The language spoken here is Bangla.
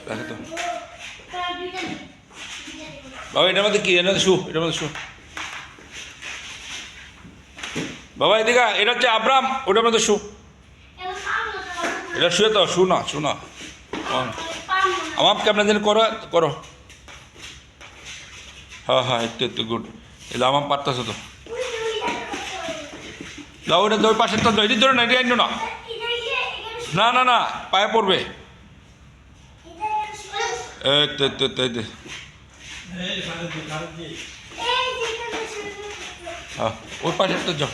দেখো তো বাবা, এটার মধ্যে কি? এটার মধ্যে শু, এটার মধ্যে শু। বাবা এদিকে, এটা হচ্ছে আব্রাম, ওটার মধ্যে শু। এটা শুয়ে তো, শু না, শু না। আমার কেমন দিন করো, করো। হ্যাঁ হ্যাঁ, একটু একটু গুড। এলে আমার পারতেছো তো। যাও, ওটা ওই পাশের তো এটি ধরো না, এটি আইনো না। না না না, পায়ে পড়বে। এই তো তো তো হ্যাঁ, ওই পাশের তো যাও।